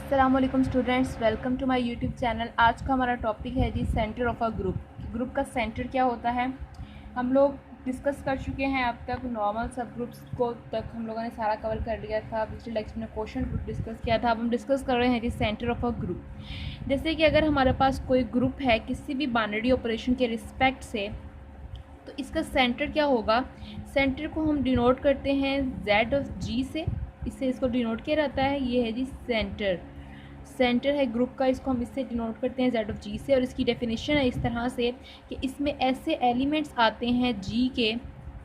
अस्सलाम वालेकुम students, welcome to my YouTube channel. आज का हमारा टॉपिक है जी centre of a group. Group का सेंटर क्या होता है हम लोग डिस्कस कर चुके हैं। अब तक नॉर्मल सब ग्रुप्स को तक हम लोगों ने सारा कवर कर लिया था। पिछले लेक्चर में क्वेश्चन ग्रुप डिस्कस किया था। अब हम डिस्कस कर रहे हैं जी सेंटर ऑफ अ ग्रुप। जैसे कि अगर हमारे पास कोई ग्रुप है किसी भी बाइनरी ऑपरेशन के रिस्पेक्ट से, तो इसका सेंटर क्या होगा। सेंटर को हम डिनोट करते हैं जेड ऑफ जी से। इससे इसको डिनोट किया जाता है, ये है जी सेंटर। सेंटर है ग्रुप का, इसको हम इससे डिनोट करते हैं जेड ऑफ जी से। और इसकी डेफिनेशन है इस तरह से कि इसमें ऐसे एलिमेंट्स आते हैं जी के,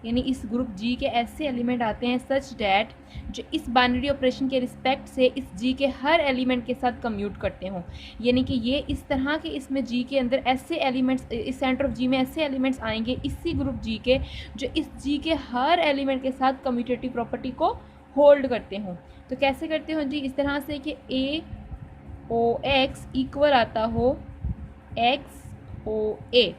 यानी इस ग्रुप जी के ऐसे एलिमेंट आते हैं सच डैट जो इस बाइनरी ऑपरेशन के रिस्पेक्ट से इस जी के हर एलिमेंट के साथ कम्यूट करते हों। यानी कि ये इस तरह के इसमें जी के अंदर ऐसे एलिमेंट्स, इस सेंटर ऑफ जी में ऐसे एलिमेंट्स आएंगे इसी ग्रुप जी के जो इस जी के हर एलिमेंट के साथ कम्यूटेटिव प्रॉपर्टी को होल्ड करते हों। तो कैसे करते हो जी, इस तरह से कि ए ओ एक्स इक्वल आता हो एक्स ओ ए।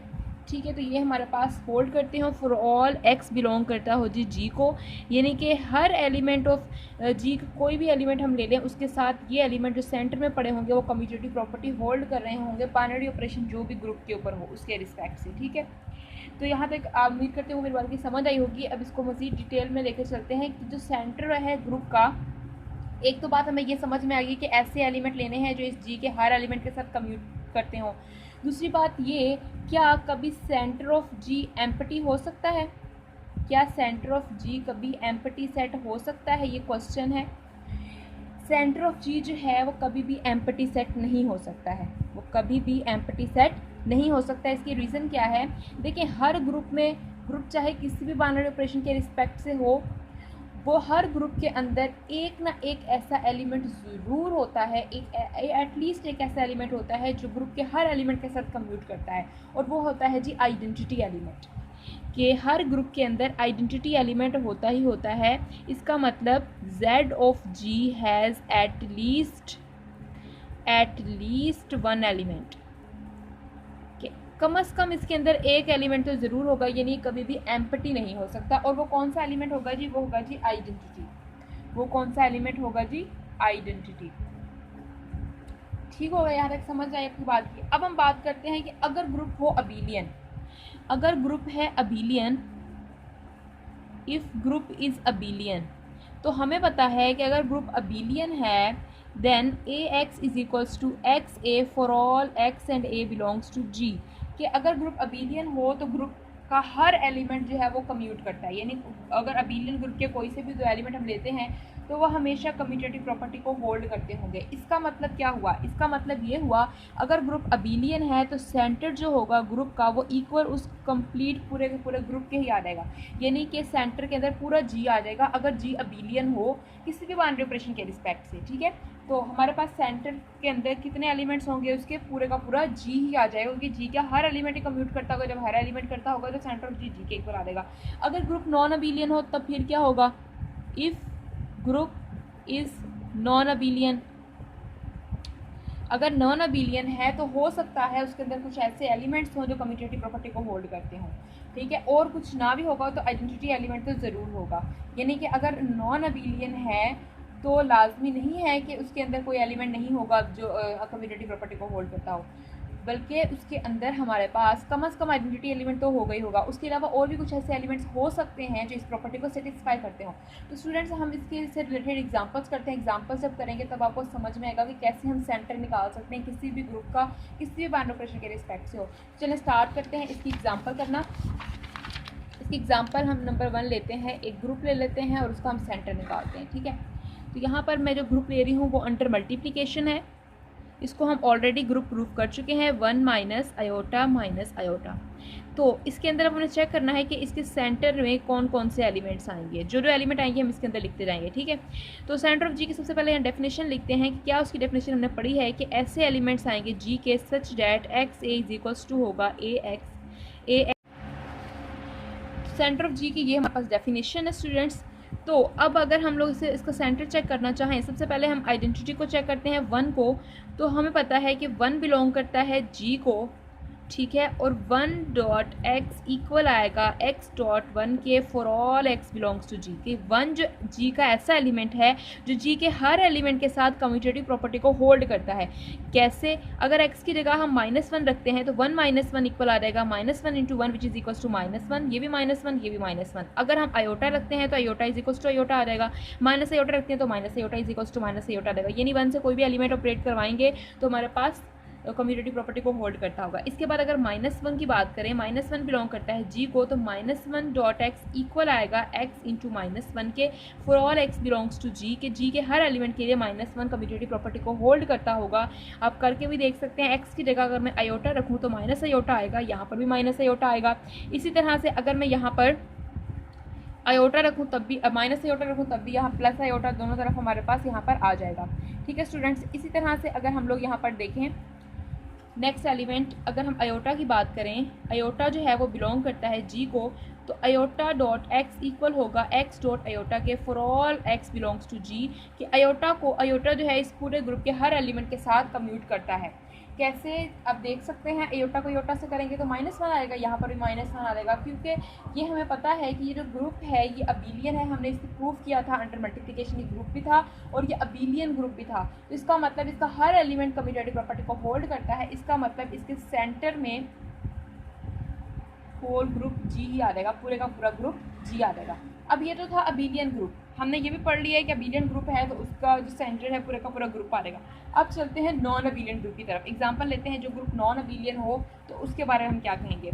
ठीक है, तो ये हमारे पास होल्ड करते हो फॉर ऑल एक्स बिलोंग करता हो जी जी को, यानी कि हर एलिमेंट ऑफ जी कोई भी एलिमेंट हम ले लें उसके साथ ये एलिमेंट जो सेंटर में पड़े होंगे वो कम्यूटेटिव प्रॉपर्टी होल्ड कर रहे होंगे बाइनरी ऑपरेशन जो भी ग्रुप के ऊपर हो उसके रिस्पेक्ट से। ठीक है, तो यहाँ तक आप उम्मीद करते हो मेरी बात की समझ आई होगी। अब इसको मज़ीद डिटेल में लेकर चलते हैं कि जो सेंटर है ग्रुप का, एक तो बात हमें ये समझ में आ गई कि ऐसे एलिमेंट लेने हैं जो इस जी के हर एलिमेंट के साथ कम्यूट करते हों। दूसरी बात ये, क्या कभी सेंटर ऑफ जी एम्प्टी हो सकता है? क्या सेंटर ऑफ जी कभी एम्प्टी सेट हो सकता है? ये क्वेश्चन है। सेंटर ऑफ जी जो है वो कभी भी एम्प्टी सेट नहीं हो सकता है, वो कभी भी एम्प्टी सेट नहीं हो सकता है। इसकी रीज़न क्या है? देखिए, हर ग्रुप में, ग्रुप चाहे किसी भी बाइनरी ऑपरेशन के रिस्पेक्ट से हो, वो हर ग्रुप के अंदर एक ना एक ऐसा एलिमेंट ज़रूर होता है, एक एटलीस्ट एक ऐसा एलिमेंट होता है जो ग्रुप के हर एलिमेंट के साथ कम्यूट करता है, और वो होता है जी आइडेंटिटी एलिमेंट। कि हर ग्रुप के अंदर आइडेंटिटी एलिमेंट होता ही होता है। इसका मतलब Z of G has at least one element. कम से कम इसके अंदर एक एलिमेंट तो ज़रूर होगा, यानी कभी भी एम्प्टी नहीं हो सकता। और वो कौन सा एलिमेंट होगा जी? वो होगा जी आइडेंटिटी। वो कौन सा एलिमेंट होगा जी? आइडेंटिटी। ठीक होगा, यहाँ तक समझ आए अपनी बात की। अब हम बात करते हैं कि अगर ग्रुप हो अबीलियन, अगर ग्रुप है abelian, if group is abelian, तो हमें पता है कि अगर ग्रुप अबीलियन है then AX is equals to XA for all X and A belongs to G। कि अगर ग्रुप अबीलियन हो तो ग्रुप का हर एलिमेंट जो है वो कम्यूट करता है, यानी अगर अबीलियन ग्रुप के कोई से भी दो एलिमेंट हम लेते हैं तो वह हमेशा कम्यूटेटिव प्रॉपर्टी को होल्ड करते होंगे। इसका मतलब क्या हुआ? इसका मतलब ये हुआ, अगर ग्रुप अबीलियन है तो सेंटर जो होगा ग्रुप का वो इक्वल उस कंप्लीट पूरे के पूरे ग्रुप के ही आ जाएगा, यानी कि सेंटर के अंदर पूरा जी आ जाएगा अगर जी अबीलियन हो किसी भी बाइनरी ऑपरेशन के रिस्पेक्ट से। ठीक है, तो हमारे पास सेंटर के अंदर कितने एलिमेंट्स होंगे? उसके पूरे का पूरा जी ही आ जाएगा, क्योंकि जी का हर एलिमेंट ही कम्यूट करता होगा। जब हर एलिमेंट करता होगा तो सेंटर ऑफ जी जी के इक्वल आ जाएगा। अगर ग्रुप नॉन अबीलियन हो तब फिर क्या होगा? इफ़ ग्रुप इज़ नॉन अबीलियन, अगर नॉन अबीलियन है तो हो सकता है उसके अंदर कुछ ऐसे एलिमेंट्स हों जो कम्यूटेटिव प्रॉपर्टी को होल्ड करते हों। ठीक है, और कुछ ना भी होगा तो आइडेंटिटी एलिमेंट तो ज़रूर होगा। यानी कि अगर नॉन अबीलियन है तो लाजमी नहीं है कि उसके अंदर कोई एलिमेंट नहीं होगा जो कम्यूटेटिव प्रॉपर्टी को होल्ड करता हो, बल्कि उसके अंदर हमारे पास से कम आइडेंटिटी एलिमेंट तो होगा ही होगा। उसके अलावा और भी कुछ ऐसे एलिमेंट्स हो सकते हैं जो इस प्रॉपर्टी को सेटिस्फाई करते हों। तो स्टूडेंट्स, हम इसके से रिलेटेड एग्जांपल्स करते हैं। एग्जांपल्स जब करेंगे तब आपको समझ में आएगा कि कैसे हम सेंटर निकाल सकते हैं किसी भी ग्रुप का, किसी भी बाइनरी ऑपरेशन के रिस्पेक्ट से हो। चलिए स्टार्ट करते हैं इसकी एग्जाम्पल करना। इसकी एग्जाम्पल हम नंबर 1 लेते हैं, एक ग्रुप ले लेते हैं और उसका हम सेंटर निकालते हैं। ठीक है, तो यहाँ पर मैं जो ग्रुप ले रही हूँ वो अंडर मल्टीप्लिकेशन है। इसको हम ऑलरेडी ग्रुप प्रूफ कर चुके हैं, 1 माइनस आयोटा। तो इसके अंदर अब हमें चेक करना है कि इसके सेंटर में कौन कौन से एलिमेंट्स आएंगे। जो जो एलिमेंट आएंगे हम इसके अंदर लिखते जाएंगे। ठीक है, तो सेंटर ऑफ जी की सबसे पहले यहाँ डेफिनेशन लिखते हैं कि क्या उसकी डेफिनेशन हमने पढ़ी है कि ऐसे एलिमेंट्स आएंगे जी के such that x a is equals to होगा ए। सेंटर ऑफ जी की ये हमारे पास डेफिनेशन है स्टूडेंट्स। तो अब अगर हम लोग इसका सेंटर चेक करना चाहें, सबसे पहले हम आइडेंटिटी को चेक करते हैं 1 को। तो हमें पता है कि 1 बिलोंग करता है जी को, ठीक है, और 1.x इक्वल आएगा x.1 for all x belongs to g कि 1 जो g का ऐसा एलिमेंट है जो g के हर एलिमेंट के साथ कम्यूटेटिव प्रॉपर्टी को होल्ड करता है। कैसे? अगर x की जगह हम -1 रखते हैं तो 1 - 1 इक्वल आ जाएगा -1 × 1 विच इज इक्वल टू -1, ये भी -1, ये भी -1। अगर हम आयोटा रखते हैं तो iota is equal to iota आ जाएगा, माइनस आयोटा रखते हैं तो minus iota is equal to minus iota आ जाएगा। यानी 1 से कोई भी एलिमेंट ऑपरेट करवाएंगे तो हमारे पास कम्यूटेटिव प्रॉपर्टी को होल्ड करता होगा। इसके बाद अगर -1 की बात करें, -1 बिलोंग करता है g को, तो -1.x इक्वल आएगा x इंटू -1 के for all x belongs to g के g के हर एलिमेंट के लिए -1 कम्यूटेटिव प्रॉपर्टी को होल्ड करता होगा। आप करके भी देख सकते हैं, x की जगह अगर मैं आयोटा रखूँ तो माइनस आयोटा आएगा, यहाँ पर भी माइनस आयोटा आएगा। इसी तरह से अगर मैं यहाँ पर आयोटा रखूँ तब भी, माइनस आयोटा रखूँ तब भी यहाँ प्लस आयोटा, दोनों तरफ हमारे पास यहाँ पर आ जाएगा। ठीक है स्टूडेंट्स, इसी तरह से अगर हम लोग यहाँ पर देखें नेक्स्ट एलिमेंट, अगर हम आयोटा की बात करें, आयोटा जो है वो बिलोंग करता है g को, तो आयोटा डॉट x इक्वल होगा x डॉट आयोटा के for all x belongs to g कि आयोटा जो है इस पूरे ग्रुप के हर एलिमेंट के साथ कम्यूट करता है। कैसे? आप देख सकते हैं, आयोटा को आयोटा से करेंगे तो -1 आएगा, यहाँ पर भी -1 आ जाएगा, क्योंकि ये हमें पता है कि ये जो ग्रुप है ये अबेलियन है। हमने इसको प्रूव किया था, अंडर मल्टीप्लिकेशन ये ग्रुप भी था और ये अबेलियन ग्रुप भी था। तो इसका मतलब इसका हर एलिमेंट कम्यूटेटिव प्रॉपर्टी को होल्ड करता है। इसका मतलब इसके सेंटर में होल ग्रुप जी ही आ जाएगा, पूरे का पूरा ग्रुप जी आ जाएगा। अब ये तो था अबेलियन ग्रुप, हमने ये भी पढ़ लिया है कि अबेलियन ग्रुप है तो उसका जो सेंटर है पूरे का पूरा ग्रुप आ जाएगा। अब चलते हैं नॉन अबेलियन ग्रुप की तरफ। एग्जांपल लेते हैं जो ग्रुप नॉन अबेलियन हो तो उसके बारे में हम क्या कहेंगे।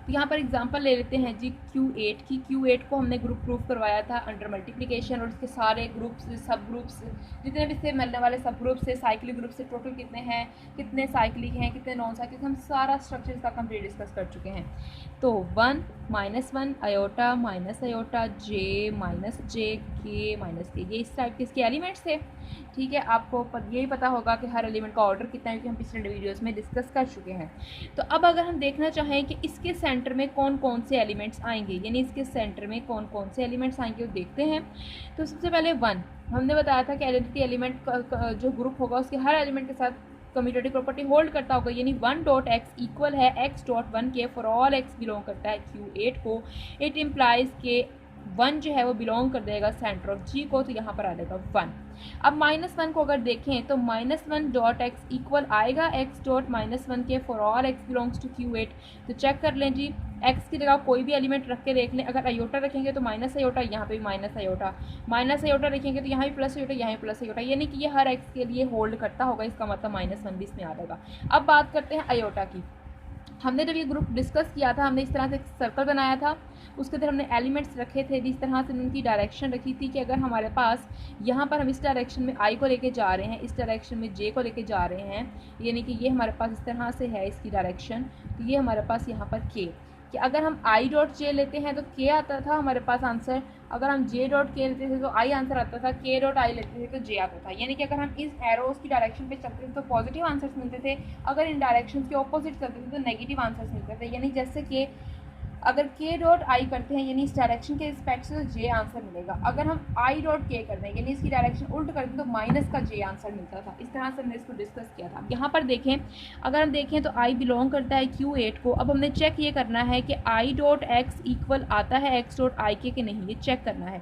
तो यहाँ पर एग्जांपल ले लेते हैं जी Q8 की। Q8 को हमने ग्रुप प्रूफ करवाया था अंडर मल्टीप्लिकेशन, और उसके सारे ग्रुप्स, सब ग्रुप्स, जितने भी इससे मिलने वाले सब ग्रुप्स से, साइक्लिक ग्रुप से टोटल कितने हैं, कितने साइक्लिक हैं, कितने नॉन साइक्लिक, हम सारा स्ट्रक्चर इसका कंप्लीट डिस्कस कर चुके हैं। तो 1 -1 आयोटा माइनस आयोटा जे माइनस जे के माइनस के, ये इस टाइप के इसके एलिमेंट्स थे। ठीक है, आपको यही पता होगा कि हर एलिमेंट का ऑर्डर कितना है, क्योंकि हम पिछले वीडियोस में डिस्कस कर चुके हैं। तो अब अगर हम देखना चाहें कि इसके सेंटर में कौन कौन से एलिमेंट्स आएंगे, यानी इसके सेंटर में कौन कौन से एलिमेंट्स आएंगे वो देखते हैं। तो सबसे पहले 1, हमने बताया था कि आइडेंटिटी एलिमेंट का जो ग्रुप होगा उसके हर एलिमेंट के साथ कम्यूटेटिव प्रॉपर्टी होल्ड करता होगा, यानी 1.x इक्वल है x.1 के फॉर ऑल x बिलोंग करता है Q8 को। इट इम्प्लाइज के 1 जो है वो बिलोंग कर देगा सेंटर ऑफ g को, तो यहाँ पर आ जाएगा 1। अब -1 को अगर देखें तो -1.x इक्वल आएगा x.-1 के for all x belongs to Q8। तो चेक कर लें जी, x की जगह कोई भी एलिमेंट रख के देख लें। अगर आयोटा रखेंगे तो माइनस आयोटा, यहाँ पे भी माइनस आयोटा रखेंगे तो यहाँ भी प्लस आयोटा, यहाँ भी प्लस आयोटा, यानी कि ये हर x के लिए होल्ड करता होगा। इसका मतलब -1 भी इसमें आ जाएगा। अब बात करते हैं आयोटा की। हमने जब ये ग्रुप डिस्कस किया था, हमने इस तरह से एक सर्कल बनाया था, उसके अंदर हमने एलिमेंट्स रखे थे, जिस तरह से उनकी डायरेक्शन रखी थी कि अगर हमारे पास यहाँ पर हम इस डायरेक्शन में i को लेके जा रहे हैं, इस डायरेक्शन में j को लेके जा रहे हैं, यानी कि ये हमारे पास इस तरह से है इसकी डायरेक्शन, तो ये हमारे पास यहाँ पर k, कि अगर हम i.j लेते हैं तो k आता था हमारे पास आंसर, अगर हम j.k लेते थे तो i आंसर आता था, k.i लेते थे तो j आता था। यानी कि अगर हम इस एरोस की डायरेक्शन पे चलते थे तो पॉजिटिव आंसर्स मिलते थे, अगर इन डायरेक्शंस के ऑपोजिट चलते थे तो नेगेटिव आंसर्स मिलते थे। यानी जैसे कि अगर k.i करते हैं यानी इस डायरेक्शन के रिस्पेक्ट से तो j आंसर मिलेगा, अगर हम i.k करते हैं यानी इसकी डायरेक्शन उल्ट करते हैं तो माइनस का j आंसर मिलता था। इस तरह से हमने इसको डिस्कस किया था। यहाँ पर देखें, अगर हम देखें तो i बिलोंग करता है Q8 को। अब हमने चेक ये करना है कि i.x इक्वल आता है x.ik के नहीं, ये चेक करना है।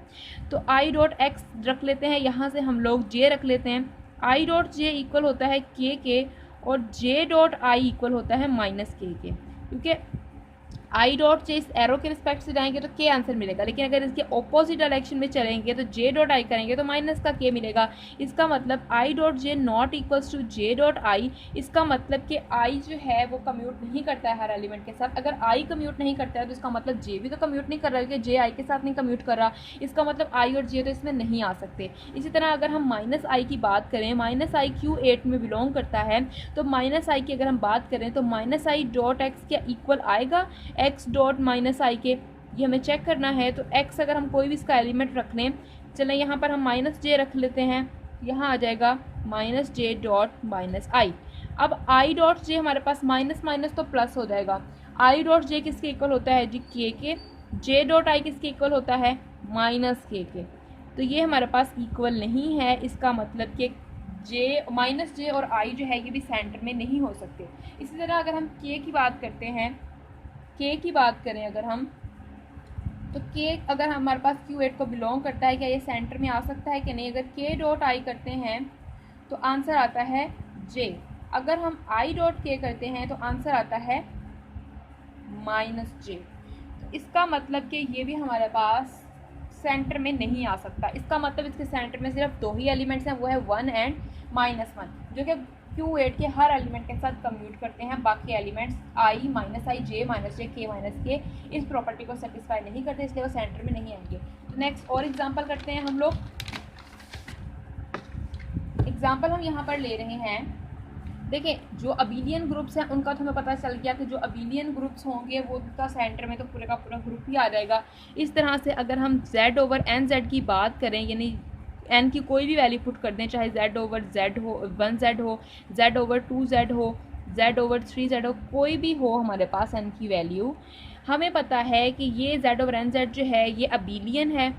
तो i.x रख लेते हैं, यहाँ से हम लोग j रख लेते हैं। i.j इक्वल होता है k के और j.i इक्वल होता है -k के, क्योंकि i.j इस एरो के रिस्पेक्ट से जाएंगे तो k आंसर मिलेगा, लेकिन अगर इसके ऑपोजिट डायरेक्शन में चलेंगे तो j.i करेंगे तो माइनस का k मिलेगा। इसका मतलब i.j not equals to j.i, इसका मतलब कि i जो है वो कम्यूट नहीं करता है हर एलिमेंट के साथ। अगर i कम्यूट नहीं करता है तो इसका मतलब j भी तो कम्यूट नहीं कर रहा है, क्योंकि j i के साथ नहीं कम्यूट कर रहा, इसका मतलब i और j तो इसमें नहीं आ सकते। इसी तरह अगर हम -i की बात करें, -i Q8 में बिलोंग करता है, तो -i की अगर हम बात करें तो -i.x क्या इक्वल आएगा x.-i के, ये हमें चेक करना है। तो x अगर हम कोई भी इसका एलिमेंट रख लें, चलें यहाँ पर हम -j रख लेते हैं, यहाँ आ जाएगा -j.-i। अब i.j हमारे पास माइनस माइनस तो प्लस हो जाएगा। i.j किसके इक्वल होता है जी k के, j.i किसके इक्वल होता है -k के। तो ये हमारे पास इक्वल नहीं है, इसका मतलब कि जे माइनस जे और आई जो है ये भी सेंटर में नहीं हो सकते। इसी तरह अगर हम के की बात करते हैं, के की बात करें अगर हम, तो के अगर हमारे पास Q8 को बिलोंग करता है, क्या ये सेंटर में आ सकता है कि नहीं? अगर के डॉट आई करते हैं तो आंसर आता है जे। अगर हम आई डॉट के करते हैं तो आंसर आता है माइनस जे। तो इसका मतलब कि ये भी हमारे पास सेंटर में नहीं आ सकता। इसका मतलब इसके सेंटर में सिर्फ दो ही एलिमेंट्स हैं, वो है 1 एंड -1, जो कि Q8 के हर एलिमेंट के साथ कम्यूट करते हैं। बाकी एलिमेंट्स आई, माइनस आई, जे, माइनस जे, के माइनस के इस प्रॉपर्टी को सेटिस्फाई नहीं करते, इसलिए वो सेंटर में नहीं आएंगे। तो नेक्स्ट और एग्जांपल करते हैं हम लोग। एग्जांपल हम यहाँ पर ले रहे हैं, देखिए जो अबिलियन ग्रुप्स हैं उनका तो हमें पता चल गया कि जो अबिलियन ग्रुप्स होंगे वो उनका सेंटर में तो पूरे का पूरा ग्रुप ही आ जाएगा। इस तरह से अगर हम z ओवर एन जेड की बात करें, यानी n की कोई भी वैल्यू पुट कर दें, चाहे z ओवर z हो, 1z हो, z ओवर 2z हो, z ओवर 3z हो, कोई भी हो हमारे पास n की वैल्यू, हमें पता है कि ये z ओवर एन जेड जो है ये अबिलियन है।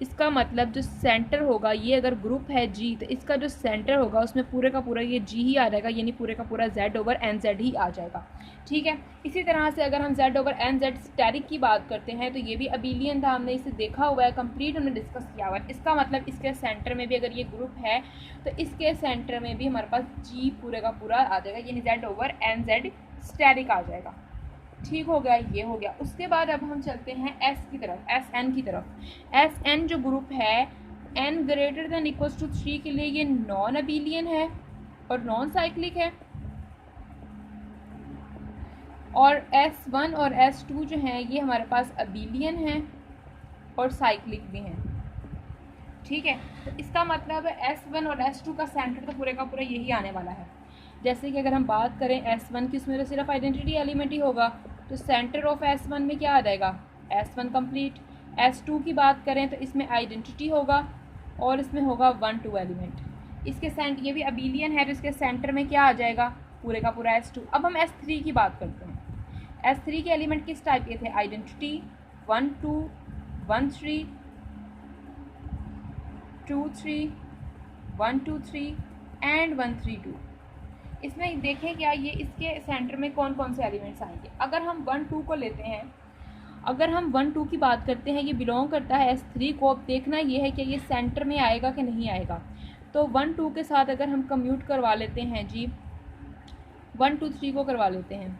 इसका मतलब जो सेंटर होगा, ये अगर ग्रुप है जी, तो इसका जो सेंटर होगा उसमें पूरे का पूरा ये जी ही आ जाएगा, यानी पूरे का पूरा z ओवर एन जेड ही आ जाएगा। ठीक है। इसी तरह से अगर हम z over N Z asterisk की बात करते हैं तो ये भी अबिलियन था, हमने इसे देखा हुआ है, कंप्लीट हमने डिस्कस किया हुआ है। इसका मतलब इसके सेंटर में भी अगर ये ग्रुप है तो इसके सेंटर में भी हमारे पास जी पूरे का पूरा आ जाएगा, यानी z over N Z asterisk आ जाएगा। ठीक हो गया, ये हो गया। उसके बाद अब हम चलते हैं एस की तरफ, एस एन की तरफ। एस एन जो ग्रुप है n greater than equals to 3 के लिए ये नॉन अबिलियन है और नॉन साइक्लिक है, और S1 और S2 जो हैं ये हमारे पास अबिलियन हैं और साइक्लिक भी हैं। ठीक है। तो इसका मतलब है S1 और S2 का सेंटर तो पूरे का पूरा यही आने वाला है। जैसे कि अगर हम बात करें S1 की, उसमें तो सिर्फ आइडेंटिटी एलिमेंट ही होगा, तो सेंटर ऑफ S1 में क्या आ जाएगा? S1 complete. S2 की बात करें तो इसमें आइडेंटिटी होगा और इसमें होगा 1 2 एलिमेंट। इसके सेंटर, ये भी अबिलियन है तो इसके सेंटर में क्या आ जाएगा? पूरे का पूरा S2। अब हम S3 की बात करते हैं। S3 के एलिमेंट किस टाइप के थे? Identity 1 2 1 3 2 3 1 2 3 and 1 3 2। इसमें देखें क्या ये इसके सेंटर में कौन कौन से एलिमेंट्स आएंगे। अगर हम 1 2 को लेते हैं, अगर हम 1 2 की बात करते हैं, ये बिलोंग करता है S3 को। अब देखना ये है कि ये सेंटर में आएगा कि नहीं आएगा। तो 1 2 के साथ अगर हम कम्यूट करवा लेते हैं जी, 1 2 3 को करवा लेते हैं,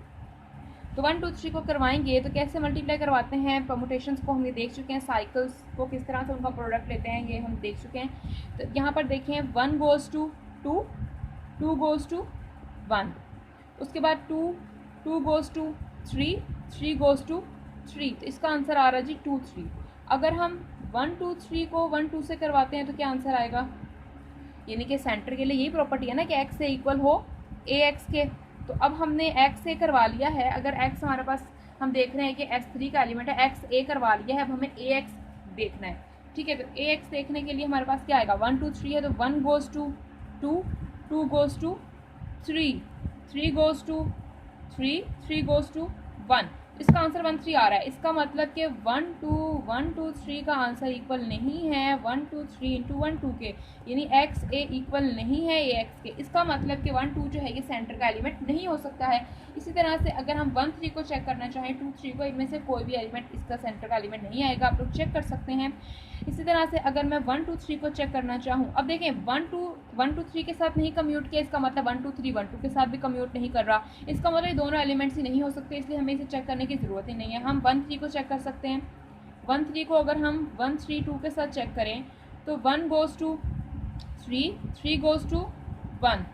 तो 1 2 3 को करवाएंगे तो कैसे मल्टीप्लाई करवाते हैं? परमुटेशंस को हम ये देख चुके हैं, साइकिल्स को किस तरह से उनका प्रोडक्ट लेते हैं ये हम देख चुके हैं। तो यहाँ पर देखें 1 गोज़ टू 2, 2 गोज़ टू 1, उसके बाद 2 2 गोज़ टू 3, 3 गोज़ टू 3। तो इसका आंसर आ रहा है जी 2 3। अगर हम 1 2 3 को 1 2 से करवाते हैं तो क्या आंसर आएगा? यानी कि सेंटर के लिए यही प्रॉपर्टी है ना कि एक्स से इक्वल हो ए एक्स के। तो अब हमने एक्स से करवा लिया है। अगर एक्स हमारे पास, हम देख रहे हैं कि S3 का एलिमेंट है, एक्स ए करवा लिया है, अब हमें ए एक्स देखना है। ठीक है। तो ए एक्स देखने के लिए हमारे पास क्या आएगा? 1 2 3 है तो 1 goes to 2, 2 goes to 3, 3 goes to 3, 3 goes to 1। इसका आंसर 1 3 आ रहा है। इसका मतलब कि 1 2 3 का आंसर इक्वल नहीं है 1 2 3 इंटू 1 2 के, यानी एक्स ए इक्वल नहीं है ए एक्स के। इसका मतलब कि 1 2 जो है ये सेंटर का एलिमेंट नहीं हो सकता है। इसी तरह से अगर हम 1 3 को चेक करना चाहें, 2 3 को, इनमें से कोई भी एलिमेंट इसका सेंटर का एलिमेंट नहीं आएगा, आप लोग चेक कर सकते हैं। इसी तरह से अगर मैं 1 2 3 को चेक करना चाहूँ, अब देखें 1 2 3 के साथ नहीं कम्यूट किया, इसका मतलब 1 2 3 1 2 के साथ भी कम्यूट नहीं कर रहा। इसका मतलब ये दोनों एलिमेंट्स ही नहीं हो सकते, इसलिए हमें इसे चेक करने की ज़रूरत ही नहीं है। हम 1 3 को चेक कर सकते हैं। 1 3 को अगर हम 1 3 2 के साथ चेक करें तो 1 goes to 3, 3 goes to 1,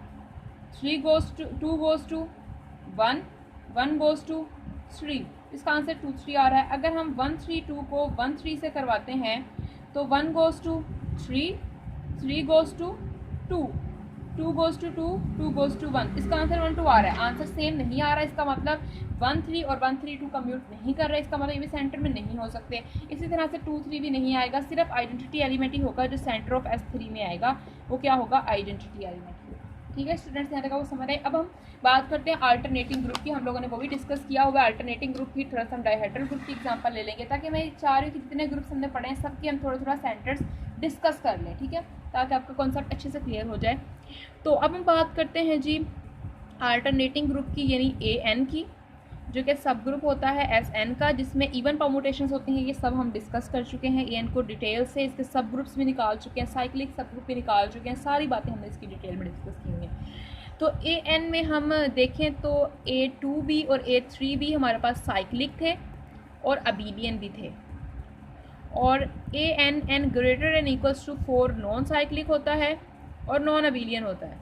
3 goes to 2 goes to 1, 1 goes to 3। इसका आंसर 2 3 आ रहा है। अगर हम 1 3 2 को 1 3 से करवाते हैं तो 1 goes to 3, 3 goes to 2, 2 goes to 2, 2 goes to 1। इसका आंसर 1 2 आ रहा है। आंसर सेम नहीं आ रहा है, इसका मतलब 1 3 और 1 3 2 कम्यूट नहीं कर रहे, इसका मतलब ये भी सेंटर में नहीं हो सकते। इसी तरह से 2 3 भी नहीं आएगा, सिर्फ आइडेंटिटी एलिमेंट ही होगा जो सेंटर ऑफ S3 में आएगा। वो क्या होगा? Identity element. ठीक है स्टूडेंट्स, यहाँ तक वो समझ आए। अब हम बात करते हैं अल्टरनेटिंग ग्रुप की। हम लोगों ने वो भी डिस्कस किया हुआ है। अल्टरनेटिंग ग्रुप की थोड़ा सा हम डाइहेड्रल ग्रुप की एग्जांपल ले लेंगे, ताकि मैं चाह रही हूँ कि जितने ग्रुप्स हमने पढ़े हैं सबके हम थोड़ा थोड़ा सेंटर्स डिस्कस कर लें। ठीक है, ताकि आपका कॉन्सेप्ट अच्छे से क्लियर हो जाए। तो अब हम बात करते हैं जी अल्टरनेटिंग ग्रुप की, यानी AN की, जो कि सब ग्रुप होता है SN का, जिसमें इवन परमुटेशंस होती हैं। ये सब हम डिस्कस कर चुके हैं AN को डिटेल से, इसके सब ग्रुप्स भी निकाल चुके हैं, साइक्लिक सब ग्रुप भी निकाल चुके हैं, सारी बातें हमने इसकी डिटेल में डिस्कस की हुई हैं। तो AN में हम देखें तो A2B और A3B हमारे पास साइक्लिक थे और अबीलियन भी थे, और ANN greater and equals to 4 non cyclic होता है और नॉन अबीलियन होता है।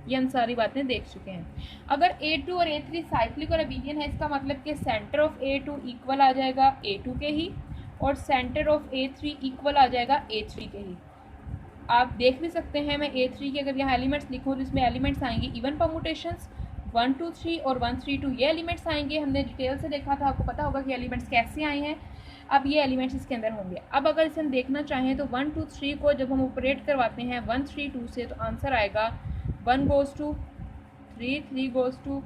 ये हम सारी बातें देख चुके हैं। अगर A2 और A3 साइक्लिक और अबीलियन है, इसका मतलब कि सेंटर ऑफ A2 इक्वल आ जाएगा A2 के ही, और सेंटर ऑफ A3 इक्वल आ जाएगा A3 के ही। आप देख भी सकते हैं, मैं A3 के अगर यहाँ एलिमेंट्स लिखूँ तो इसमें एलिमेंट्स आएंगे इवन परमुटेशंस 1 2 3 और 1 3 2, ये एलिमेंट्स आएंगे। हमने डिटेल से देखा था, आपको पता होगा कि एलिमेंट्स कैसे आए हैं। अब ये एलिमेंट्स इसके अंदर होंगे। अब अगर इसे हम देखना चाहें तो 1 2 3 को जब हम ऑपरेट करवाते हैं 1 3 2 से, तो आंसर आएगा 1 goes to 3, 3 goes to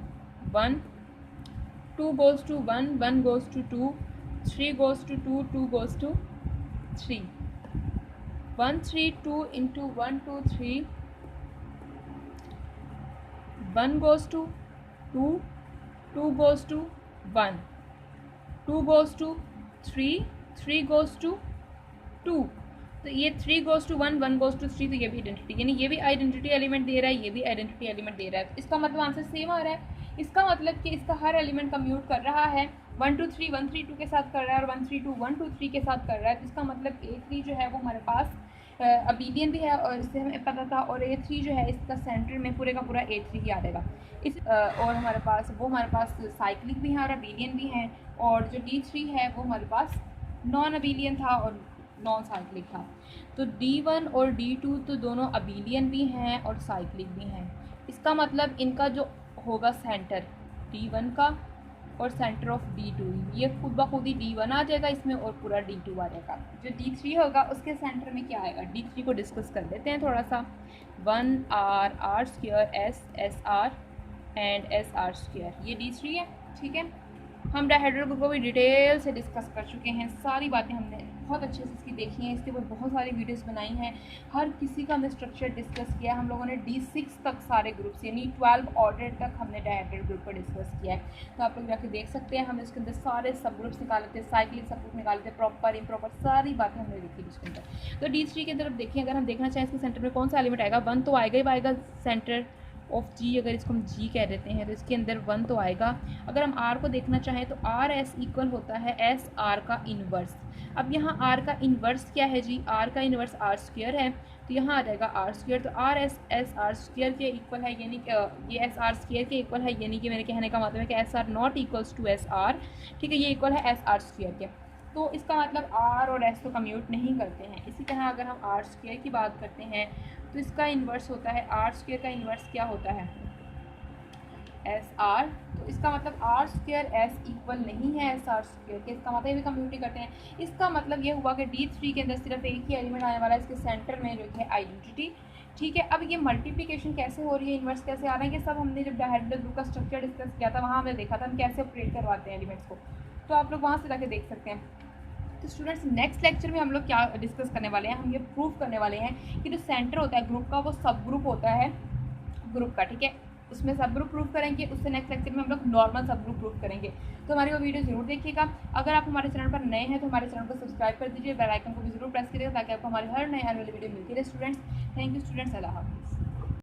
1, 2 goes to 1, 1 goes to 2, 3 goes to 2, 2 goes to 3, 1 3 2 into 1 2 3, 1 goes to 2, 2 goes to 1, 2 goes to 3, 3 goes to 2, तो ये 3 goes to 1, 1 goes to 3, तो ये भी आइडेंटिटी, यानी ये भी आइडेंटिटी एलिमेंट दे रहा है, ये भी आइडेंटिटी एलिमेंट दे रहा है। तो इसका मतलब आंसर सेम आ रहा है। इसका मतलब कि इसका हर एलिमेंट कम्यूट कर रहा है, 1 2 3 1 3 2 के साथ कर रहा है और 1 3 2 1 2 3 के साथ कर रहा है। तो इसका मतलब A3 जो है वो हमारे पास अबीलियन भी है, और इससे हमें पता था, और A3 जो है इसका सेंटर में पूरे का पूरा A3 ही आ जाएगा। और हमारे पास साइक्लिक भी हैं और अबीलियन भी हैं, और जो D3 है वो हमारे पास नॉन अबीलियन था और नॉन साइक्लिक था। तो D1 और D2 तो दोनों अबीलियन भी हैं और साइक्लिक भी हैं। इसका मतलब इनका जो होगा सेंटर D1 का और सेंटर ऑफ D2, ये खुद ब खुद ही D1 आ जाएगा इसमें और पूरा D2 आ जाएगा। जो D3 होगा उसके सेंटर में क्या आएगा, D3 को डिस्कस कर लेते हैं थोड़ा सा। 1R R square S S R and S R square, ये D3 है। ठीक है, हम डायहेड्रल ग्रुप को भी डिटेल से डिस्कस कर चुके हैं, सारी बातें हमने बहुत अच्छे से इसकी देखी हैं, इसके ऊपर बहुत सारी वीडियोस बनाई हैं, हर किसी का हमने स्ट्रक्चर डिस्कस किया है। हम लोगों ने D6 तक सारे ग्रुप्स यानी 12 ऑर्डर तक हमने डायहेड्रल ग्रुप पर डिस्कस किया है। तो आप लोग जाके देख सकते हैं, हमने इसके अंदर सारे सब ग्रुप्स निकाले थे, साइक्लिक सब ग्रुप निकाले थे, प्रॉपर इम्प्रॉपर सारी बातें हमने देखी इसके अंदर। तो D3 के अंदर अब देखिए, अगर हम देखना चाहें इसके सेंटर में कौन सा एलिमेंट आएगा, 1 तो आएगा ही आएगा सेंटर ऑफ G, अगर इसको हम G कह देते हैं तो इसके अंदर 1 तो आएगा। अगर हम R को देखना चाहें तो R S इक्वल होता है S R का इन्वर्स। अब यहाँ R का इन्वर्स क्या है जी, R का इन्वर्स R स्क्वायर है, तो यहाँ आ जाएगा R स्क्वायर। तो R S S R square के इक्वल है, यानी ये S R स्क्वायर के इक्वल है, यानी कि मेरे कहने का मतलब है कि S R not equals to S R। ठीक है, ये इक्वल है S R स्क्वायर के। तो इसका मतलब R और S तो कम्यूट नहीं करते हैं। इसी तरह अगर हम R स्क्वायर की बात करते हैं तो इसका इन्वर्स होता है, R स्क्वायर का इन्वर्स क्या होता है, एस आर। तो इसका मतलब R स्क्वायर S इक्वल नहीं है एस आर स्क्वायर के, इसका मतलब ये भी कम्यूट करते हैं। इसका मतलब ये हुआ कि D3 के अंदर सिर्फ एक ही एलिमेंट आने वाला है, इसके सेंटर में जो है आइडेंटिटी। ठीक है, अब ये मल्टीप्लिकेशन कैसे हो रही है, इन्वर्स कैसे आ रहा है, ये सब हमने जब डायहेड्रल ग्रुप का स्ट्रक्चर डिस्कस किया था वहाँ हमने देखा था हम कैसे ऑपरेट करवाते हैं एलिमेंट्स को, तो आप लोग वहाँ से जाके देख सकते हैं। तो स्टूडेंट्स, नेक्स्ट लेक्चर में हम लोग क्या डिस्कस करने वाले हैं, हम ये प्रूफ करने वाले हैं कि जो सेंटर होता है ग्रुप का वो सब ग्रुप होता है ग्रुप का। ठीक है, उसमें सब ग्रुप प्रूफ करेंगे, उससे नेक्स्ट लेक्चर में हम लोग नॉर्मल सब ग्रुप प्रूफ करेंगे। तो हमारी वो वीडियो जरूर देखिएगा। अगर आप हमारे चैनल पर नए हैं तो हमारे चैनल को सब्सक्राइब कर दीजिए, बेल आइकन को भी जरूर प्रेस करिएगा ताकि आपको हमारी हर नई आने वाली वीडियो मिलती रहे। स्टूडेंट्स, थैंक यू स्टूडेंट्स, अल्लाह हाफिज़।